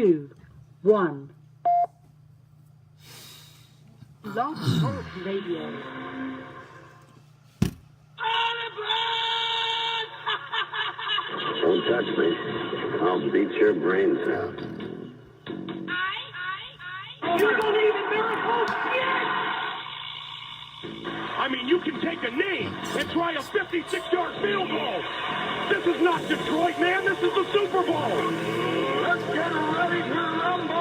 2, 1. Love Talk Radio. Don't touch me. I'll beat your brains out. You believe in miracles? Yes! I mean, you can take a knee and try a 56-yard field goal. This is not Detroit, man. This is the Super Bowl. Let's get ready to rumble.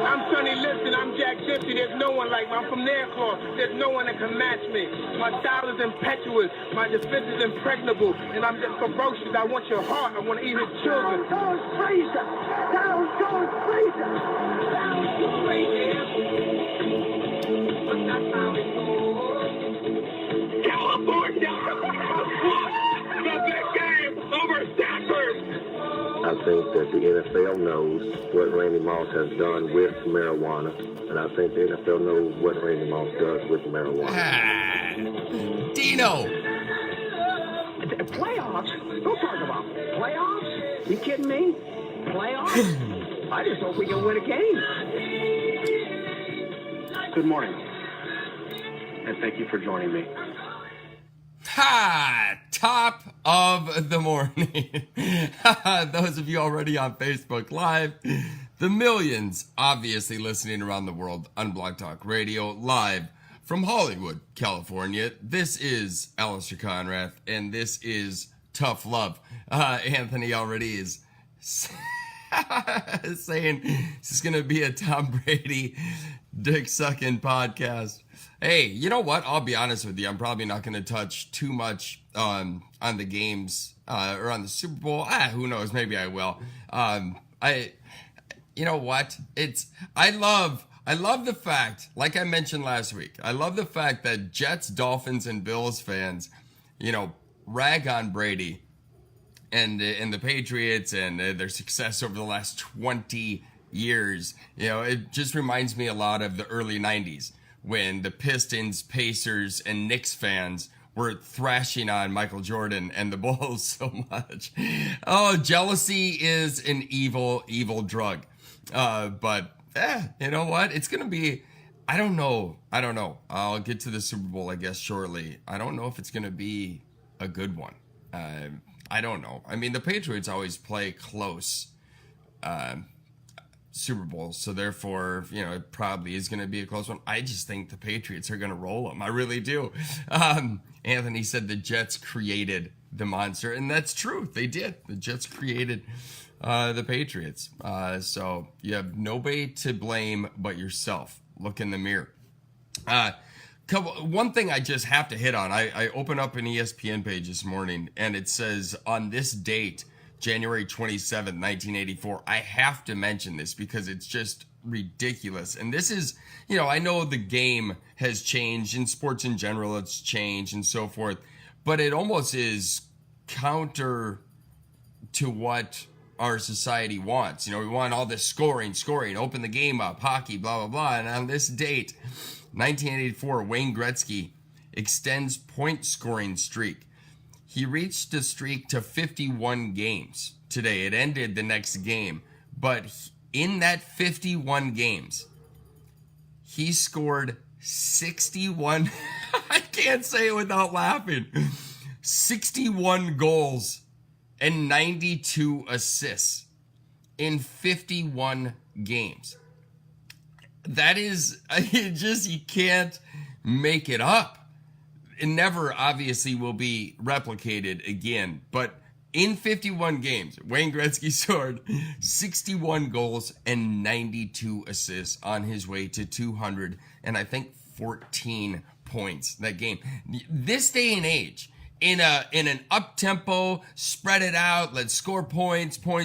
I'm Sonny Liston. I'm Jack Dempsey. There's no one like me. I'm from Nairclaw. There's no one that can match me. My style is impetuous. My defense is impregnable. And I'm just ferocious. I want your heart. I want to eat his children. Down goes Frazier. Down goes Frazier. Down goes Frazier. But that's how it goes. California. The big game over Stanford. I think that the NFL knows what Randy Moss has done with marijuana, and I think the NFL knows what Randy Moss does with marijuana. Dino! Playoffs? Don't talk about playoffs. You kidding me? Playoffs? I just hope we can win a game. Good morning, and thank you for joining me. Ha! Top of the morning. Those of you already on Facebook Live, the millions obviously listening around the world on Blog Talk Radio live from Hollywood, California. This is Alistair Conrath, and this is Tough Love. Anthony already is saying this is going to be a Tom Brady dick-sucking podcast. Hey, you know what? I'll be honest with you. I'm probably not going to touch too much on the games or on the Super Bowl. Who knows? Maybe I will. You know what? I love the fact, like I mentioned last week, I love the fact that Jets, Dolphins, and Bills fans, rag on Brady and the Patriots and their success over the last 20 years. It just reminds me a lot of the early 90s. When the Pistons, Pacers, and Knicks fans were thrashing on Michael Jordan and the Bulls so much. Oh, jealousy is an evil, evil drug. But you know what? It's going to be, I don't know. I'll get to the Super Bowl, I guess, shortly. I don't know if it's going to be a good one. I don't know. I mean, the Patriots always play close. Super Bowl, so therefore, it probably is going to be a close one. I just think the Patriots are going to roll them. I really do. Anthony said the Jets created the monster, and that's true. They did. The Jets created the Patriots. So you have nobody to blame but yourself. Look in the mirror. One thing I just have to hit on. I opened up an ESPN page this morning, and it says, on this date, January 27th, 1984. I have to mention this because it's just ridiculous. And this is, I know the game has changed, in sports in general it's changed and so forth, but it almost is counter to what our society wants. We want all this scoring, open the game up, hockey, blah, blah, blah. And on this date, 1984, Wayne Gretzky extends point scoring streak. He reached a streak to 51 games today. It ended the next game. But in that 51 games, he scored 61. I can't say it without laughing. 61 goals and 92 assists in 51 games. That is, you can't make it up. It never obviously will be replicated again, but in 51 games, Wayne Gretzky scored 61 goals and 92 assists on his way to 200 and I think 14 points that game. This day and age, in an up-tempo, spread it out, let's score points. People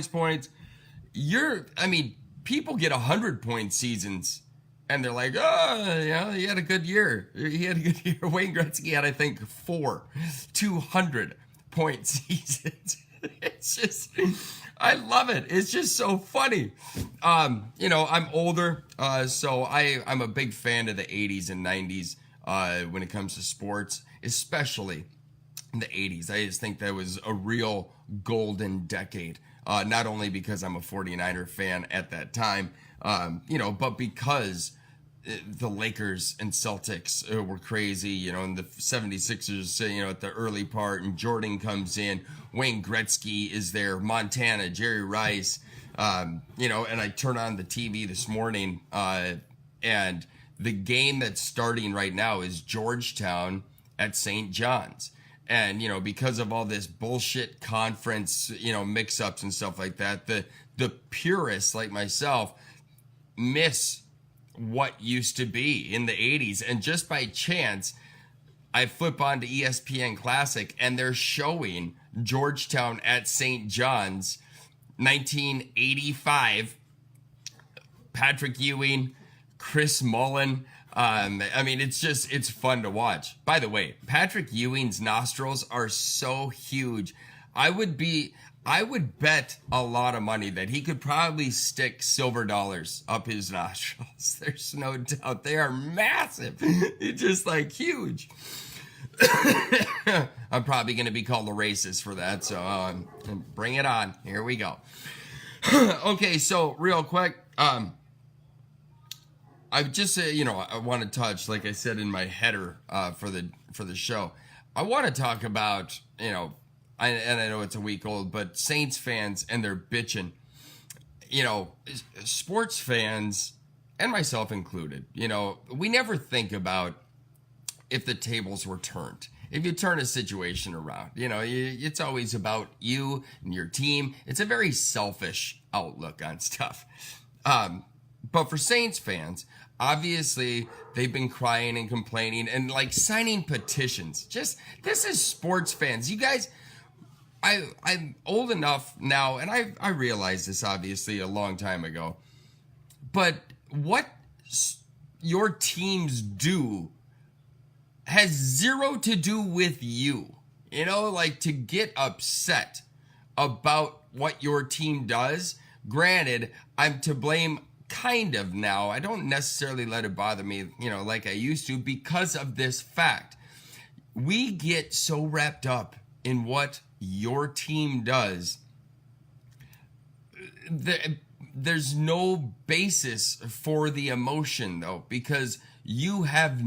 get 100-point seasons. And they're like, he had a good year. Wayne Gretzky had, I think, 4 200-point seasons. It's just, I love it. It's just so funny. I'm older, so I'm a big fan of the 80s and 90s when it comes to sports, especially in the 80s. I just think that was a real golden decade not only because I'm a 49er fan at that time, but because the Lakers and Celtics were crazy, and the 76ers, at the early part, and Jordan comes in, Wayne Gretzky is there, Montana, Jerry Rice, and I turn on the TV this morning, and the game that's starting right now is Georgetown at St. John's. And, because of all this bullshit conference, mix-ups and stuff like that, the purists like myself miss what used to be in the 80s. And just by chance, I flip on to ESPN Classic, and they're showing Georgetown at St. John's, 1985, Patrick Ewing, Chris Mullin. It's fun to watch. By the way, Patrick Ewing's nostrils are so huge. I would bet a lot of money that he could probably stick silver dollars up his nostrils. There's no doubt. They are massive. It's just like huge. I'm probably going to be called a racist for that. So bring it on. Here we go. Okay, so real quick, I just I want to touch, like I said in my header for the show, I want to talk about and I know it's a week old, but Saints fans and their bitching, sports fans and myself included, we never think about if the tables were turned. If you turn a situation around, it's always about you and your team. It's a very selfish outlook on stuff. But for Saints fans, obviously they've been crying and complaining and like signing petitions. This is sports fans. You guys, I'm old enough now, and I realized this obviously a long time ago. But what your teams do has zero to do with you. To get upset about what your team does. Granted, I'm to blame kind of now. I don't necessarily let it bother me, like I used to, because of this fact. We get so wrapped up in what your team does. There's no basis for the emotion, though, because you have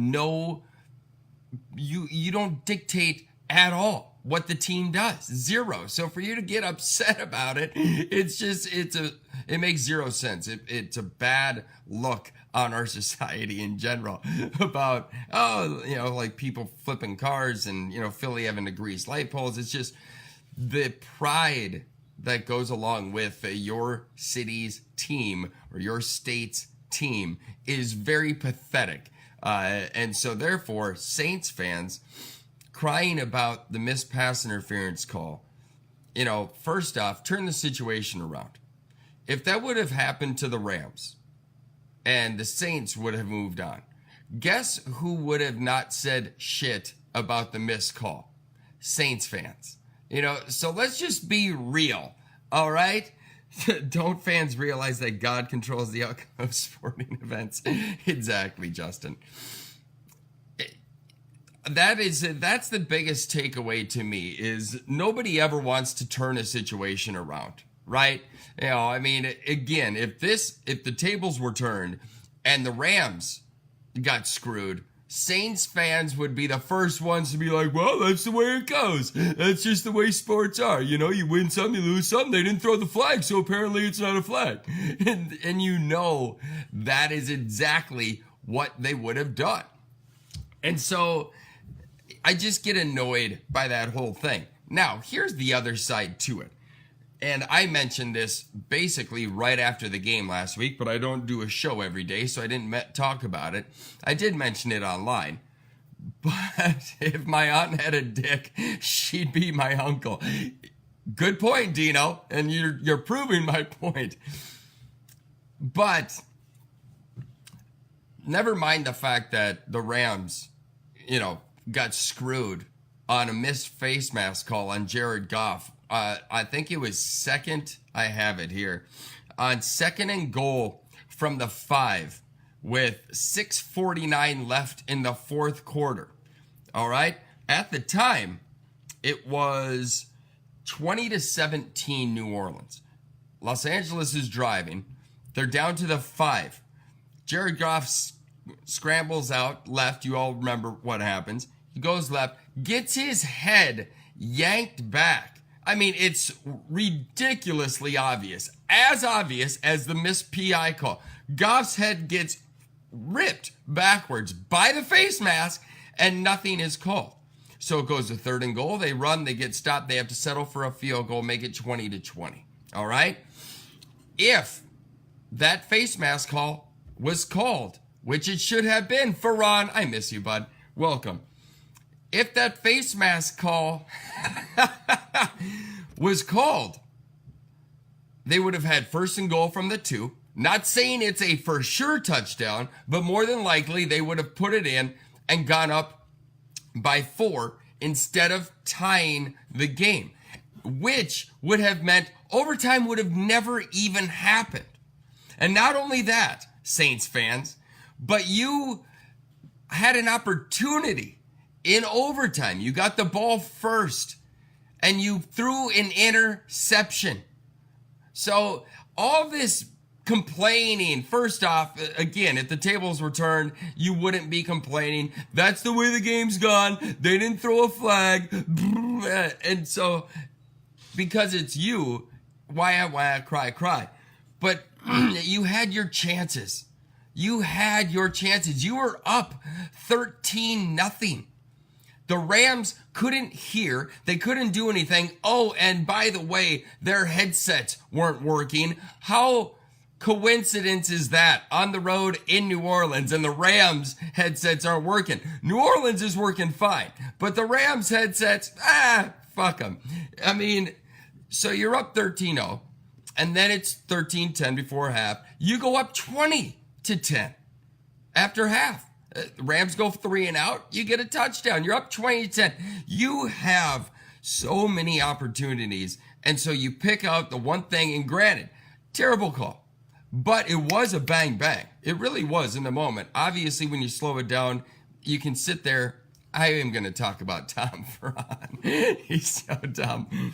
you don't dictate at all what the team does. Zero. So for you to get upset about it, it makes zero sense. It's a bad look on our society in general about, like people flipping cars and, Philly having to grease light poles. It's just the pride that goes along with your city's team or your state's team is very pathetic. And so therefore, Saints fans crying about the missed pass interference call, first off, turn the situation around. If that would have happened to the Rams and the Saints would have moved on, guess who would have not said shit about the missed call? Saints fans. So let's just be real, all right? Don't fans realize that God controls the outcome of sporting events? Exactly, Justin. That's the biggest takeaway to me is nobody ever wants to turn a situation around, right? Again, if the tables were turned and the Rams got screwed, Saints fans would be the first ones to be like, well, that's the way it goes. That's just the way sports are. You win some, you lose some. They didn't throw the flag, so apparently it's not a flag. And that is exactly what they would have done. And so I just get annoyed by that whole thing. Now, here's the other side to it. And I mentioned this basically right after the game last week, but I don't do a show every day, so I didn't talk about it. I did mention it online. But if my aunt had a dick, she'd be my uncle. Good point, Dino, and you're proving my point. But never mind the fact that the Rams, got screwed on a missed face mask call on Jared Goff. I think it was second. I have it here. On 2nd and goal from the 5 with 6:49 left in the fourth quarter. All right. At the time, it was 20-17 New Orleans. Los Angeles is driving. They're down to the 5. Jared Goff scrambles out left. You all remember what happens. He goes left, gets his head yanked back. I mean, it's ridiculously obvious as the missed PI call. Goff's head gets ripped backwards by the face mask, and nothing is called. So it goes to 3rd and goal. They run, they get stopped. They have to settle for a field goal, make it 20-20. All right? If that face mask call was called, which it should have been, Ferran, I miss you, bud. Welcome. If that face mask call was called, they would have had 1st and goal from the 2. Not saying it's a for sure touchdown, but more than likely they would have put it in and gone up by 4 instead of tying the game, which would have meant overtime would have never even happened. And not only that, Saints fans, but you had an opportunity in overtime. You got the ball first and you threw an interception. So all this complaining, first off, again, if the tables were turned, you wouldn't be complaining. That's the way the game's gone. They didn't throw a flag. And so, because it's you, why cry. But you had your chances. You had your chances. You were up 13-0. The Rams couldn't hear. They couldn't do anything. Oh, and by the way, their headsets weren't working. How coincidence is that on the road in New Orleans and the Rams headsets aren't working? New Orleans is working fine, but the Rams headsets, fuck them. I mean, so you're up 13-0 and then it's 13-10 before half. You go up 20-10 after half. Rams go 3 and out. You get a touchdown. You're up 20-10. You have so many opportunities. And so you pick out the one thing, and granted, terrible call. But it was a bang bang. It really was in the moment. Obviously, when you slow it down, you can sit there. I am going to talk about Tom Ferran. He's so dumb.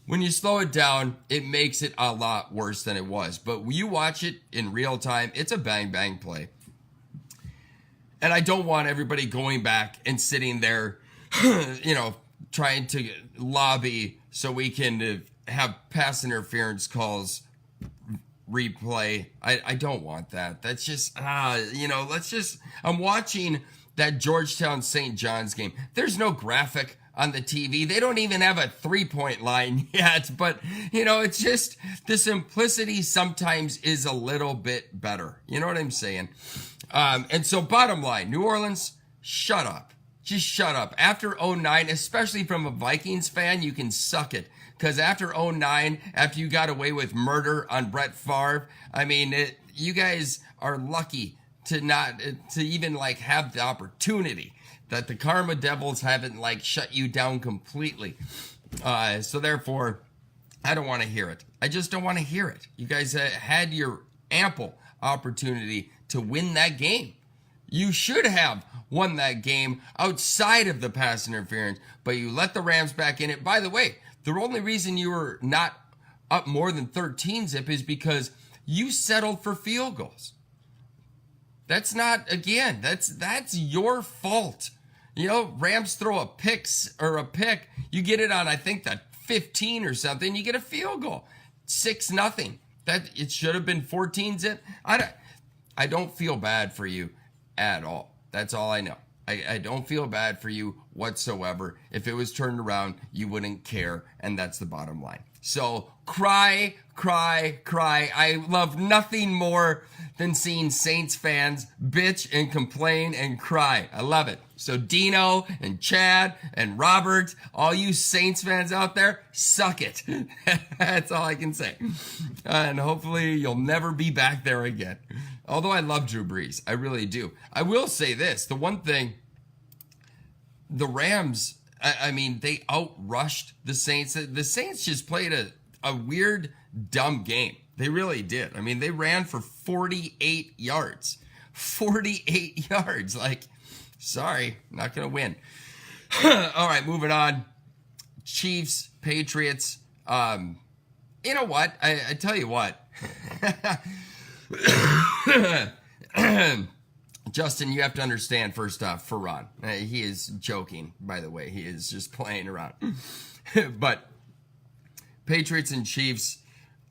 When you slow it down, it makes it a lot worse than it was. But when you watch it in real time, it's a bang bang play. And I don't want everybody going back and sitting there, trying to lobby so we can have pass interference calls replay. I don't want that. That's just, I'm watching that Georgetown St. John's game. There's no graphic on the TV. They don't even have a 3-point line yet, but it's just the simplicity sometimes is a little bit better. You know what I'm saying? And so bottom line, New Orleans, shut up. Just shut up. After 09, especially from a Vikings fan, you can suck it. Because after 09, after you got away with murder on Brett Favre, I mean, you guys are lucky to even have the opportunity that the Karma Devils haven't shut you down completely. So therefore, I don't want to hear it. I just don't want to hear it. You guys had your ample opportunity to win that game. You should have won that game outside of the pass interference, but you let the Rams back in it. By the way, the only reason you were not up more than 13 zip is because you settled for field goals. That's not, again, that's your fault. Rams throw a pick, you get it on, I think, that 15 or something, you get a field goal. 6-0. That it should have been 14 zip. I don't feel bad for you at all. That's all I know. I don't feel bad for you whatsoever. If it was turned around, you wouldn't care, and that's the bottom line. So cry. I love nothing more than seeing Saints fans bitch and complain and cry. I love it. So Dino and Chad and Robert, all you Saints fans out there, suck it. That's all I can say. And hopefully you'll never be back there again. Although I love Drew Brees. I really do. I will say this. The one thing, the Rams, I mean, they outrushed the Saints. The Saints just played a weird, dumb game. They really did. I mean, they ran for 48 yards. 48 yards. Sorry, not going to win. All right, moving on Chiefs, Patriots. You know what? I tell you what. Justin, you have to understand, first off, for Ron. He is joking, by the way. He is just playing around. But Patriots and Chiefs,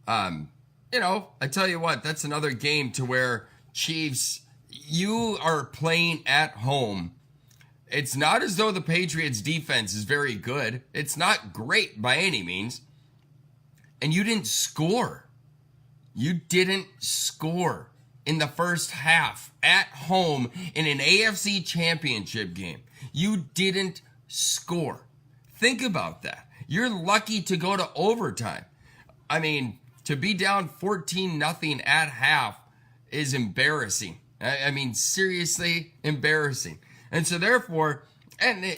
you know, I tell you what, that's another game to where Chiefs, you are playing at home. It's not as though the Patriots defense is very good. It's not great by any means. And you didn't score. You didn't score in the first half at home in an AFC championship game. You didn't score. Think about that. You're lucky to go to overtime. I mean, to be down 14-0 at half is embarrassing. I mean, seriously embarrassing. And so therefore, and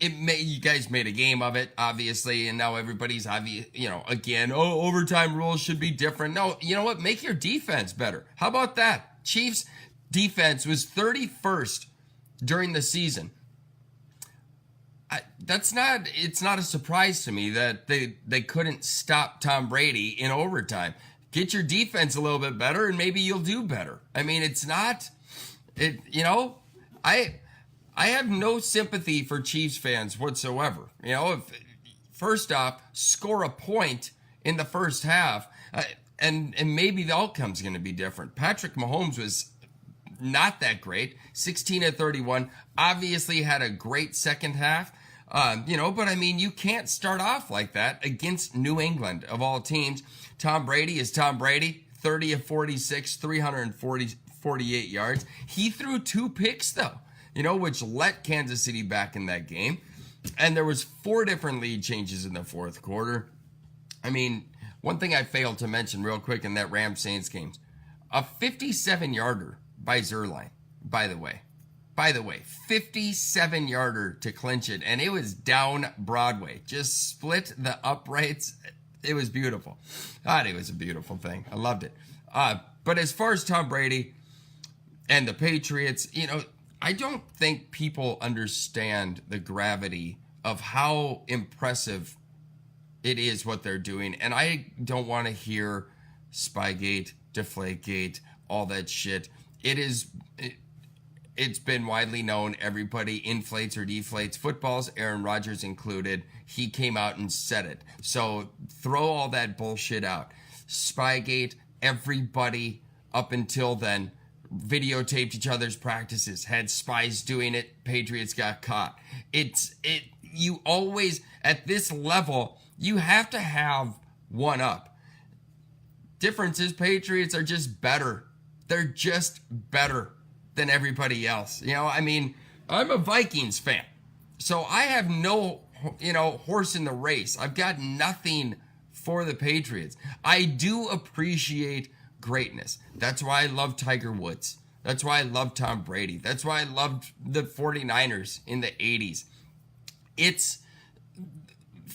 you guys made a game of it, obviously, and now everybody's obvious, you know, again, overtime rules should be different. No, you know what? Make your defense better. How about that? Chiefs defense was 31st during the season. It's not a surprise to me that they couldn't stop Tom Brady in overtime. Get your defense a little bit better and maybe you'll do better. I mean, you know, I have no sympathy for Chiefs fans whatsoever. You know, first off, score a point in the first half, and maybe the outcome's going to be different. Patrick Mahomes was not that great, 16-31. Obviously had a great second half, you know, but I mean, you can't start off like that against New England of all teams. Tom Brady is Tom Brady, 30-46, 348 yards. He threw 2 picks though, you know, which let Kansas City back in that game. And there was 4 different lead changes in the fourth quarter. I mean, one thing I failed to mention real quick in that Rams-Saints game, a 57-yarder by Zuerlein, by the way, 57-yarder to clinch it. And it was down Broadway, just split the uprights. It was beautiful. God, it was a beautiful thing. I loved it. But as far as Tom Brady and the Patriots, you know, I don't think people understand the gravity of how impressive it is what they're doing. And I don't want to hear Spygate, Deflategate, all that shit. It's been widely known. Everybody inflates or deflates footballs, Aaron Rodgers included. He came out and said it. So throw all that bullshit out. Spygate, everybody up until then videotaped each other's practices, had spies doing it. Patriots got caught. You always, at this level, you have to have one up. Difference is Patriots are just better. They're just better than everybody else. You know, I mean, I'm a Vikings fan, so I have no, you know, horse in the race. I've got nothing for the Patriots. I do appreciate greatness. That's why I love Tiger Woods. That's why I love Tom Brady. That's why I loved the 49ers in the 80s.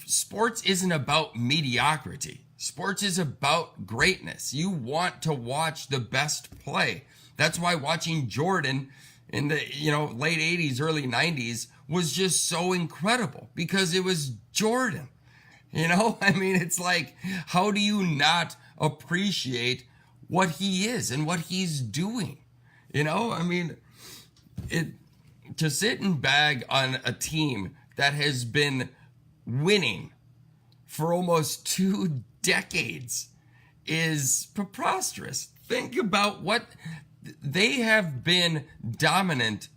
Sports isn't about mediocrity. Sports is about greatness. You want to watch the best play. That's why watching Jordan in the, you know, late 80s, early 90s was just so incredible because it was Jordan. You know, I mean, it's like, how do you not appreciate what he is and what he's doing? You know, I mean, to sit and bag on a team that has been winning for almost 2 decades is preposterous. Think about what they have been dominant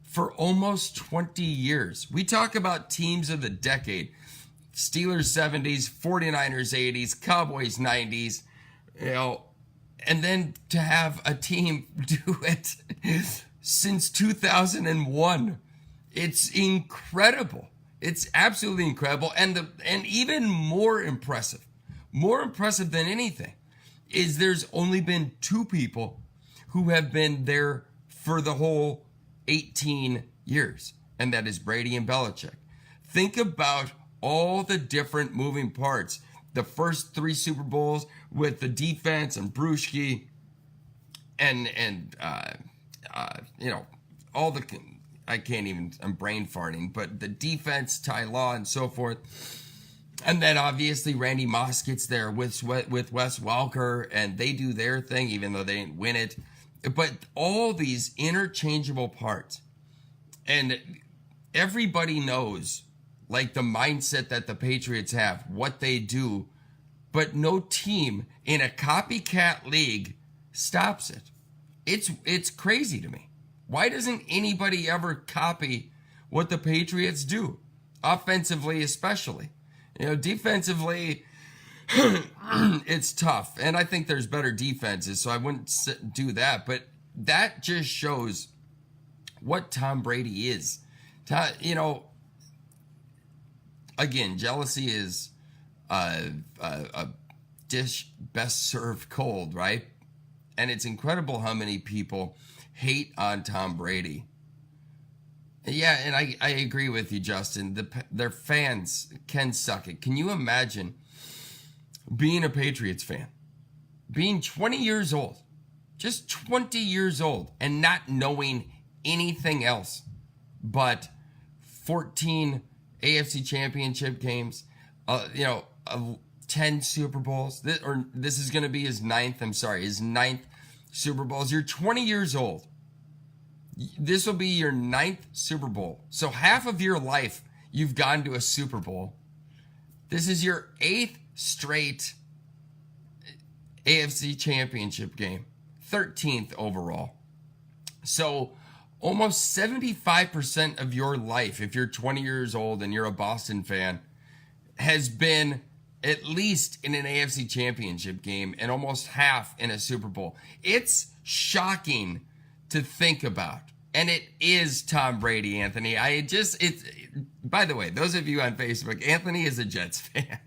for almost 20 years. We talk about teams of the decade. Steelers 70s, 49ers 80s, Cowboys 90s, you know, and then to have a team do it since 2001. It's incredible. It's absolutely incredible. And even more impressive than anything, is there's only been 2 people who have been there for the whole 18 years, and that is Brady and Belichick. Think about all the different moving parts. The first 3 Super Bowls with the defense and Bruschi and you know, all the I can't even, I'm brain farting, but the defense, Ty Law, and so forth. And then obviously Randy Moss gets there with Wes Welker, and they do their thing, even though they didn't win it. But all these interchangeable parts, and everybody knows, like, the mindset that the Patriots have, what they do, but no team in a copycat league stops it. It's crazy to me. Why doesn't anybody ever copy what the Patriots do? Offensively, especially. You know, defensively, it's tough. And I think there's better defenses, so I wouldn't do that. But that just shows what Tom Brady is. You know, again, jealousy is a dish best served cold, right? And it's incredible how many people hate on Tom Brady. Yeah, and I agree with you, Justin. Their fans can suck it. Can you imagine being a Patriots fan, being 20 years old, just 20 years old, and not knowing anything else but 14 AFC Championship games, 10 Super Bowls, this is going to be his ninth Super Bowls. You're 20 years old. This will be your 9th Super Bowl. So half of your life, you've gone to a Super Bowl. This is your 8th straight AFC Championship game. 13th overall. So almost 75% of your life, if you're 20 years old and you're a Boston fan, has been at least in an AFC Championship game, and almost half in a Super Bowl. It's shocking to think about. And it is Tom Brady, Anthony. By the way, those of you on Facebook, Anthony is a Jets fan.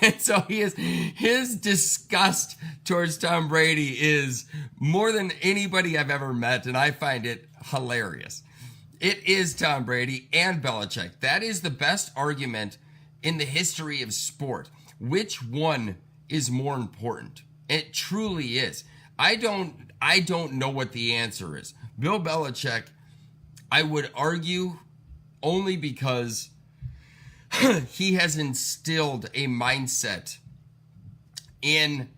And so his disgust towards Tom Brady is more than anybody I've ever met, and I find it hilarious. It is Tom Brady and Belichick. That is the best argument in the history of sport. Which one is more important? It truly is. I don't know what the answer is. Bill Belichick, I would argue, only because he has instilled a mindset in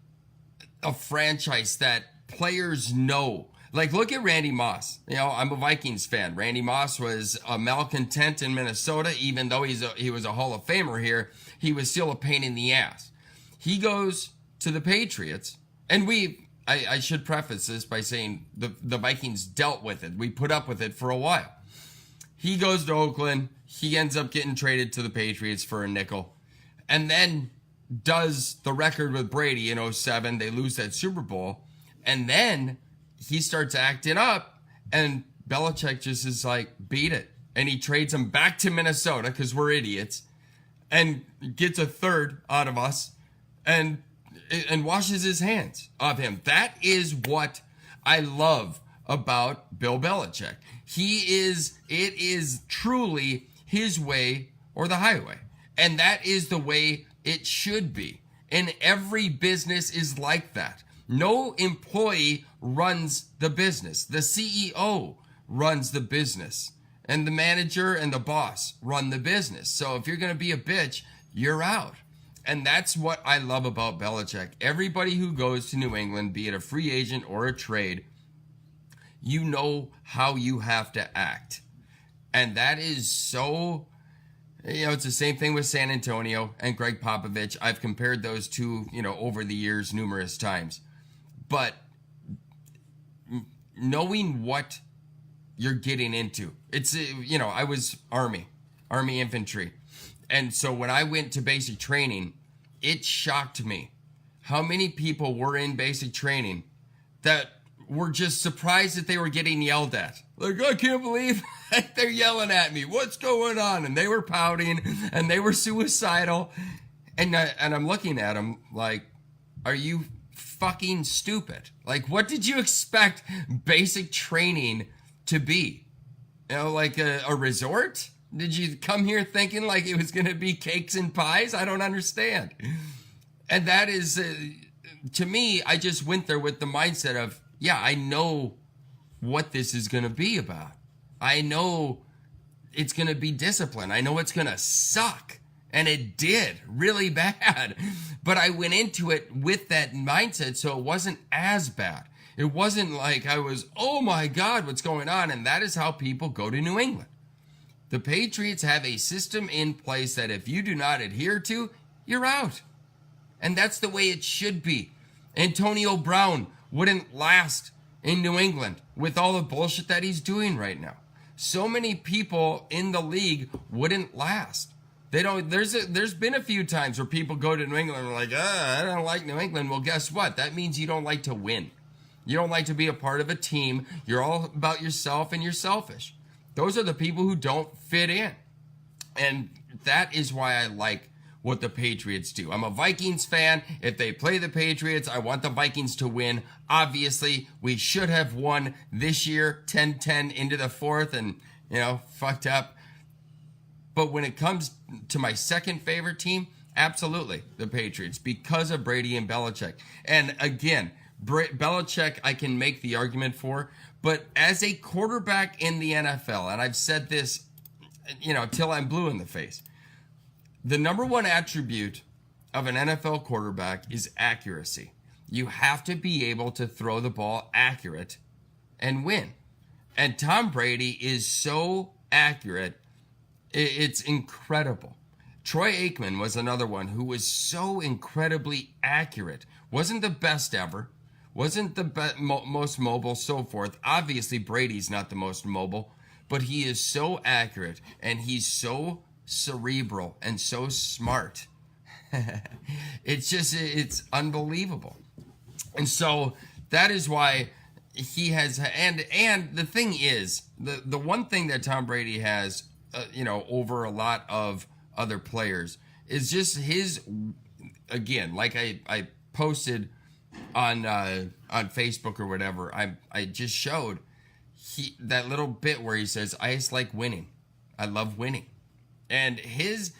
a franchise that players know. Like, look at Randy Moss. You know, I'm a Vikings fan. Randy Moss was a malcontent in Minnesota, even though he was a Hall of Famer here. He was still a pain in the ass. He goes to the Patriots, and I should preface this by saying the Vikings dealt with it. We put up with it for a while. He goes to Oakland. He ends up getting traded to the Patriots for a nickel. And then does the record with Brady in 2007. They lose that Super Bowl. And then he starts acting up. And Belichick just is like, beat it. And he trades him back to Minnesota because we're idiots. And gets a third out of us. And washes his hands of him. That is what I love about Bill Belichick. It is truly his way or the highway. And that is the way it should be. And every business is like that. No employee runs the business. The CEO runs the business. And the manager and the boss run the business. So if you're going to be a bitch, you're out. And that's what I love about Belichick. Everybody who goes to New England, be it a free agent or a trade, you know how you have to act. And that is so, it's the same thing with San Antonio and Greg Popovich. I've compared those two, over the years numerous times. But knowing what you're getting into, it's, I was Army infantry. And so when I went to basic training, it shocked me how many people were in basic training that were just surprised that they were getting yelled at. Like, I can't believe they're yelling at me. What's going on? And they were pouting and they were suicidal. And I'm looking at them like, are you fucking stupid? Like, what did you expect basic training to be? Like a resort? Did you come here thinking like it was going to be cakes and pies? I don't understand. And that is, to me, I just went there with the mindset of, yeah, I know what this is going to be about. I know it's going to be discipline. I know it's going to suck. And it did really bad. But I went into it with that mindset, so it wasn't as bad. It wasn't like I was, oh my God, what's going on? And that is how people go to New England. The Patriots have a system in place that if you do not adhere to, you're out. And that's the way it should be. Antonio Brown wouldn't last in New England with all the bullshit that he's doing right now. So many people in the league wouldn't last. They don't. There's been a few times where people go to New England and are like, I don't like New England. Well, guess what? That means you don't like to win. You don't like to be a part of a team. You're all about yourself and you're selfish. Those are the people who don't fit in. And that is why I like what the Patriots do. I'm a Vikings fan. If they play the Patriots, I want the Vikings to win. Obviously, we should have won this year, 10-10 into the fourth and, fucked up. But when it comes to my second favorite team, absolutely the Patriots because of Brady and Belichick. And again, Belichick I can make the argument for, but as a quarterback in the NFL, and I've said this, till I'm blue in the face, the number one attribute of an NFL quarterback is accuracy. You have to be able to throw the ball accurate and win. And Tom Brady is so accurate. It's incredible. Troy Aikman was another one who was so incredibly accurate. Wasn't the best ever. Wasn't the most mobile, so forth. Obviously, Brady's not the most mobile. But he is so accurate. And he's so cerebral and so smart. It's unbelievable. And so that is why he has... And the thing is, the one thing that Tom Brady has... over a lot of other players is just his, again, like I posted on Facebook or whatever, I just showed that little bit where he says, I just like winning. I love winning. And his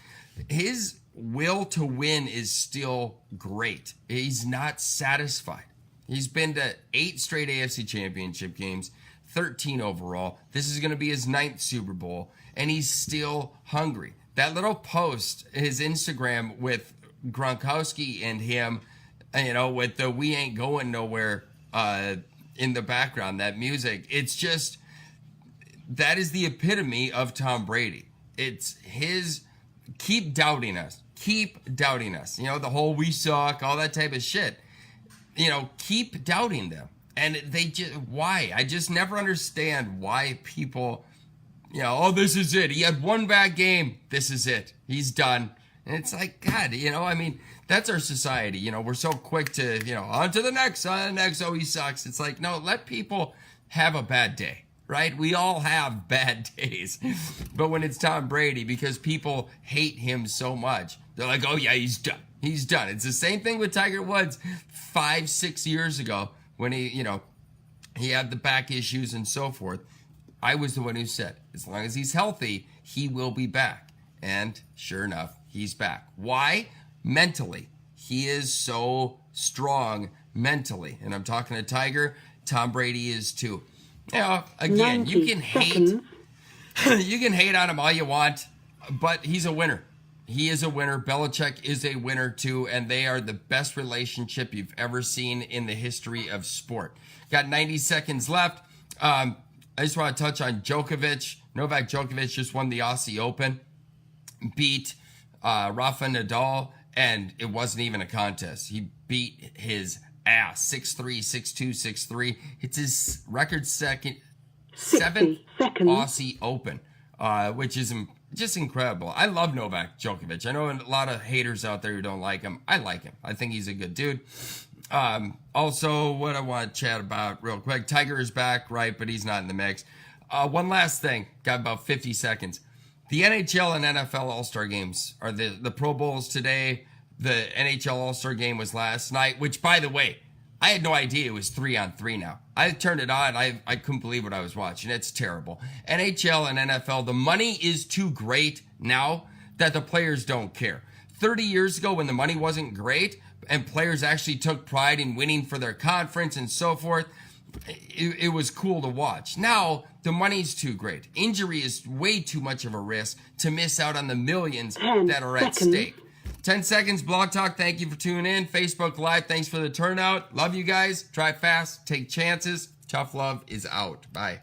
will to win is still great. He's not satisfied. He's been to 8 straight AFC Championship games, 13 overall. This is going to be his 9th Super Bowl. And he's still hungry. That little post, his Instagram with Gronkowski and him, with the "We Ain't Going Nowhere" in the background, that music. It's just, that is the epitome of Tom Brady. It's his, keep doubting us. Keep doubting us. The whole "we suck," all that type of shit. Keep doubting them. And they just, why? I just never understand why people... this is it. He had one bad game. This is it. He's done. And it's like, God, that's our society. We're so quick to, on to the next, oh, he sucks. It's like, no, let people have a bad day, right? We all have bad days. But when it's Tom Brady, because people hate him so much, they're like, oh, yeah, he's done. He's done. It's the same thing with Tiger Woods 5-6 years ago when he had the back issues and so forth. I was the one who said, as long as he's healthy, he will be back. And sure enough, he's back. Why? Mentally. He is so strong mentally. And I'm talking to Tiger. Tom Brady is too. Again, you can hate. You can hate on him all you want, but he's a winner. He is a winner. Belichick is a winner too, and they are the best relationship you've ever seen in the history of sport. Got 90 seconds left. I just want to touch on Djokovic. Novak Djokovic just won the Aussie Open, beat Rafa Nadal, and it wasn't even a contest. He beat his ass, 6-3, 6-2, 6-3. It's his record seventh Aussie Open, which is just incredible. I love Novak Djokovic. I know a lot of haters out there who don't like him. I like him. I think he's a good dude. Also, what I want to chat about real quick, Tiger is back, right, but he's not in the mix. One last thing, got about 50 seconds. The NHL and NFL All-Star games are the Pro Bowls today. The NHL All-Star game was last night, which, by the way, I had no idea it was 3-on-3 now. I turned it on. I couldn't believe what I was watching. It's terrible. NHL and NFL, the money is too great now that the players don't care. 30 years ago when the money wasn't great and players actually took pride in winning for their conference and so forth, it was cool to watch. Now the money's too great. Injury is way too much of a risk to miss out on the millions 10 that are at seconds. stake. 10 seconds, Blog Talk. Thank you for tuning in. Facebook Live, thanks for the turnout. Love you guys. Drive fast, take chances. Tough love is out. Bye.